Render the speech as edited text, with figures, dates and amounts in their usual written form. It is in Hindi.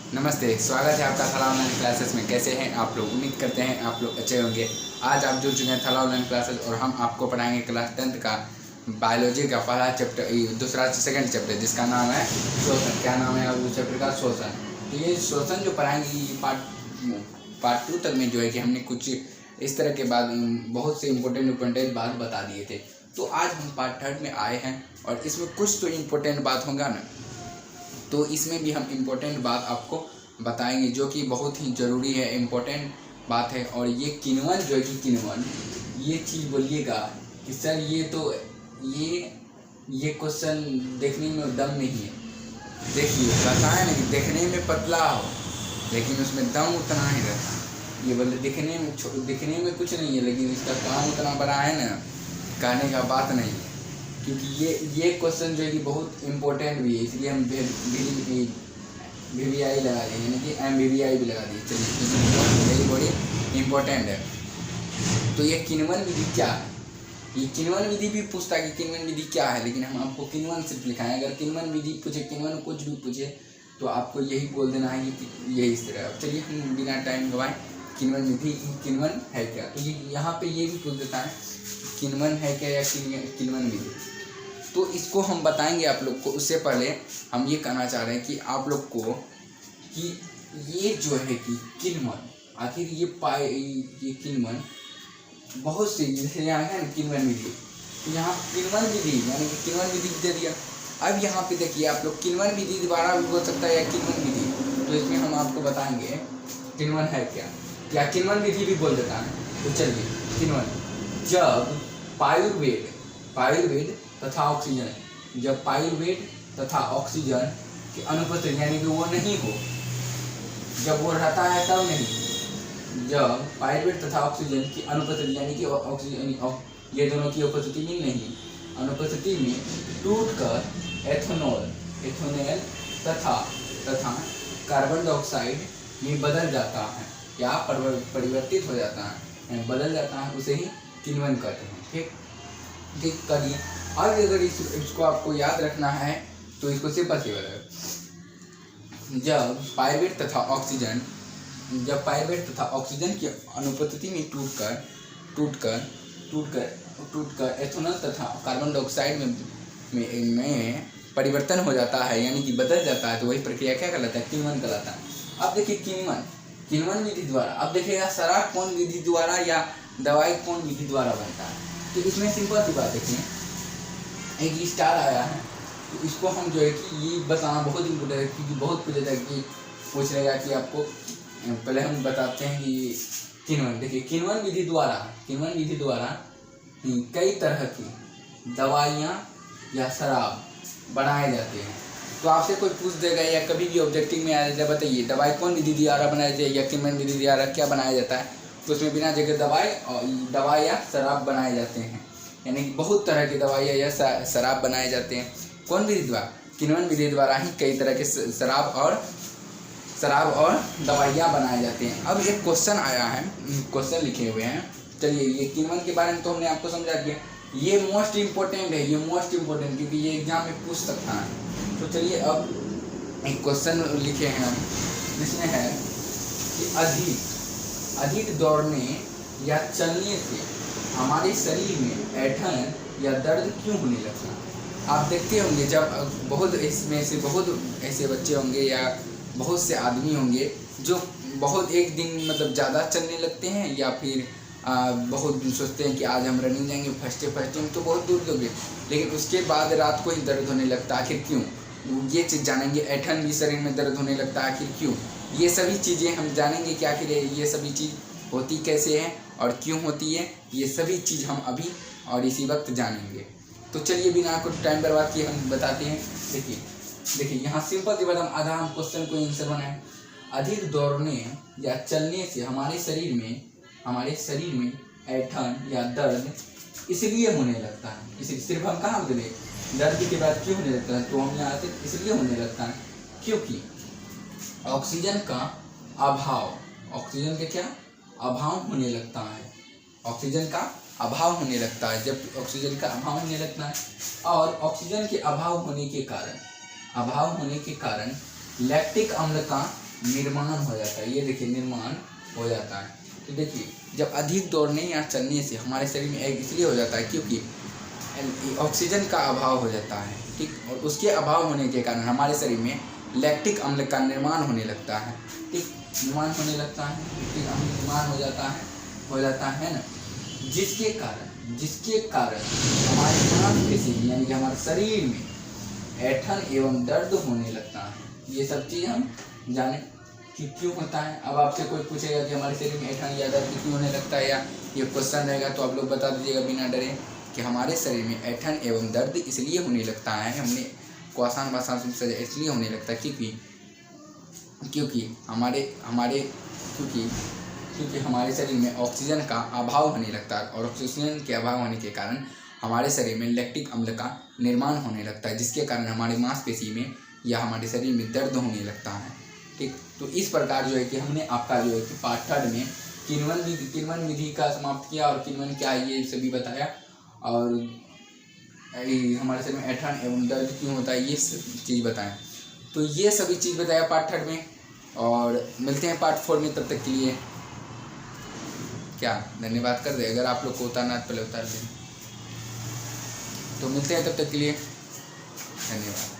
नमस्ते, स्वागत है आपका थला ऑनलाइन क्लासेस में। कैसे हैं आप लोग? उम्मीद करते हैं आप लोग अच्छे होंगे। आज आप जुड़ चुके हैं थला ऑनलाइन क्लासेस और हम आपको पढ़ाएंगे क्लास 10th का बायोलॉजी का पहला चैप्टर, सेकंड चैप्टर जिसका नाम है शोषण। क्या नाम है उस चैप्टर का? शोषण। तो ये शोषण जो पढ़ाएंगे ये पार्ट 2 तक में जो है कि हमने कुछ इस तरह के बाद बहुत से इम्पोर्टेंट बात बता दिए थे। तो आज हम पार्ट 3 में आए हैं और इसमें कुछ तो इम्पोर्टेंट बात होगा ना, तो इसमें भी हम इम्पोर्टेंट बात आपको बताएंगे जो कि बहुत ही ज़रूरी है, इम्पोर्टेंट बात है। और ये किण्वन जो है कि किण्वन, ये चीज़ बोलिएगा कि सर ये क्वेश्चन देखने में दम नहीं है। देखिए बताए ना कि देखने में पतला हो लेकिन उसमें दम उतना ही रहता। ये बोले दिखने में कुछ नहीं है लेकिन इसका काम उतना बड़ा है ना, कहने का बात नहीं है। क्योंकि ये क्वेश्चन जो है कि बहुत इम्पोर्टेंट भी है, इसलिए हम VVI लगा दिए, यानी कि MVVI भी लगा दिए। चलिए बड़ी इम्पोर्टेंट है। तो ये किण्वन विधि क्या है? ये किण्वन विधि भी पूछता है कि किण्वन विधि क्या है, लेकिन हम आपको किण्वन सिर्फ लिखाएं। अगर किण्वन विधि पूछे, किण्वन कुछ भी पूछे तो आपको यही बोल देना है कि यही इस तरह। अब चलिए हम बिना टाइम गवाए किण्वन विधि, किण्वन है क्या, तो ये यहाँ पे ये भी पूछ देता है किण्वन है क्या या किण्वन विधि। तो इसको हम बताएंगे आप लोग को। उससे पहले हम ये कहना चाह रहे हैं कि आप लोग को कि ये जो है कि किण्वन, आखिर ये किण्वन बहुत से, जैसे यहाँ है ना किण्वन विधि, तो यहाँ किण्वन विधि यानी कि किण्वन विधि दे दिया। अब यहाँ पे देखिए आप लोग किण्वन विधि द्वारा भी बोल सकता है या किण्वन विधि, तो इसमें हम आपको बताएंगे किण्वन है क्या या किण्वन विधि भी बोल देता है। तो चलिए किण्वन, जब पायुर्वेद तथा ऑक्सीजन, जब पायुर्वेद तथा ऑक्सीजन की अनुपस्थिति यानी कि वो नहीं हो, जब वो रहता है तब नहीं, जब पायुर्वेद तथा ऑक्सीजन की अनुपस्थिति यानी कि ऑक्सीजन ये दोनों की उपस्थिति में नहीं, अनुपस्थिति में टूटकर एथेनॉल तथा कार्बन डाइऑक्साइड में बदल जाता है या परिवर्तित हो जाता है, बदल जाता है, उसे ही किण्वन कहते हैं। ठीक करिए। और अगर इसको आपको याद रखना है तो इसको सिंपल सी बताओ, जब पायुर्वेद तथा ऑक्सीजन की अनुपस्थिति में टूटकर एथेनॉल तथा कार्बन डाइऑक्साइड में परिवर्तन हो जाता है यानी कि बदल जाता है, तो वही प्रक्रिया क्या कहलाता है? किण्वन कहलाता है। अब देखिए किण्वन विधि द्वारा, अब देखिएगा शराब कौन विधि द्वारा या दवाई कौन विधि द्वारा बनता है। तो इसमें सिंपल सी बात देखिए, एक स्टार आया है तो इसको हम जो है कि ये बताना बहुत इम्पोर्टेंट है, क्योंकि बहुत पूछ रहेगा कि आपको। पहले हम बताते हैं कि किण्वन, देखिए किण्वन विधि द्वारा कई तरह की दवाइयाँ या शराब बनाए जाते हैं। तो आपसे कोई पूछ देगा या कभी भी ऑब्जेक्टिव में आ जाए, बताइए दवाई कौन विधि द्वारा बनाई जाए या किण्वन विधि द्वारा क्या बनाया जाता है, तो उसमें बिना जगह दवाई या शराब बनाए जाते हैं, यानी कि बहुत तरह की दवाइयाँ या शराब बनाए जाते हैं। कौन विधि द्वारा? किण्वन विधि द्वारा ही कई तरह के शराब और दवाइयाँ बनाए जाते हैं। अब एक क्वेश्चन आया है, क्वेश्चन लिखे हुए हैं। चलिए ये किण्वन के बारे में तो हमने आपको समझा दिया, ये मोस्ट इम्पोर्टेंट है, क्योंकि ये एग्जाम में पूछ सकता है। तो चलिए अब एक क्वेश्चन लिखे हैं हम, जिसमें है कि अधिक दौड़ने या चलने से हमारे शरीर में ऐंठन या दर्द क्यों होने लगता है? आप देखते होंगे जब बहुत इसमें से बहुत ऐसे बच्चे होंगे या बहुत से आदमी होंगे जो बहुत एक दिन मतलब ज़्यादा चलने लगते हैं या फिर बहुत सोचते हैं कि आज हम रनिंग जाएंगे, फर्स्ट डे में तो बहुत दूर दोगे, लेकिन उसके बाद रात को ही दर्द होने लगता है। आखिर क्यों? ये चीज़ जानेंगे। ऐंठन भी शरीर में दर्द होने लगता है, आखिर क्यों? ये सभी चीज़ें हम जानेंगे कि आखिर ये सभी चीज़ होती कैसे हैं और क्यों होती है, ये सभी चीज़ हम अभी और इसी वक्त जानेंगे। तो चलिए बिना कुछ टाइम बर्बाद किए हम बताते हैं। देखिए यहाँ सिंपल सी बात, हम आधा हम क्वेश्चन को आंसर बनाए। अधिक दौड़ने या चलने से हमारे शरीर में ऐंठन या दर्द इसलिए होने लगता है। इसलिए सिर्फ हम कहाँ बोले दर्द के बाद क्यों होने लगता है, तो हम यहाँ से इसलिए होने लगता है क्योंकि ऑक्सीजन का क्या अभाव होने लगता है। ऑक्सीजन का अभाव होने लगता है। जब ऑक्सीजन का अभाव होने लगता है और ऑक्सीजन के अभाव होने के कारण लैक्टिक अम्ल का निर्माण हो जाता है। ये देखिए निर्माण हो जाता है। तो देखिए जब अधिक दौड़ने या चलने से हमारे शरीर में एक इसलिए हो जाता है क्योंकि ऑक्सीजन का अभाव हो जाता है, ठीक। और उसके अभाव होने के कारण हमारे शरीर में लैक्टिक अम्ल का निर्माण होने लगता है, ठीक। निर्माण होने लगता है, लैक्टिक अम्ल निर्माण हो जाता है ना, जिसके कारण हमारे मांसपेशी यानी कि हमारे शरीर में ऐंठन एवं दर्द होने लगता है। ये सब चीज़ हम जाने कि क्यों होता है। अब आपसे कोई पूछेगा कि हमारे शरीर में ऐंठन या दर्द क्यों होने लगता है, या ये क्वेश्चन रहेगा, तो आप लोग बता दीजिएगा बिना डरे कि हमारे शरीर में ऐंठन एवं दर्द इसलिए होने लगता है। हमने को आसान भाषा से इसलिए होने लगता है क्योंकि हमारे शरीर में ऑक्सीजन का अभाव होने लगता है, और ऑक्सीजन के अभाव होने के कारण हमारे शरीर में लैक्टिक अम्ल का निर्माण होने लगता है, जिसके कारण हमारे मांसपेशी में या हमारे शरीर में दर्द होने लगता है, ठीक। तो इस प्रकार जो है कि हमने आपका जो है कि पार्ट 3 में किण्वन विधि का समाप्त किया, और किण्वन क्या है ये सभी बताया, और हमारे शरीर में ऐंठन एवं दर्द क्यों होता है ये सब चीज़ बताएं। तो ये सभी चीज़ बताया पार्ट 3 में, और मिलते हैं पार्ट 4 में। तब तक के लिए क्या धन्यवाद कर दे, अगर आप लोग को उतारना पहले उतार दें। तो मिलते हैं तब तक के लिए, धन्यवाद।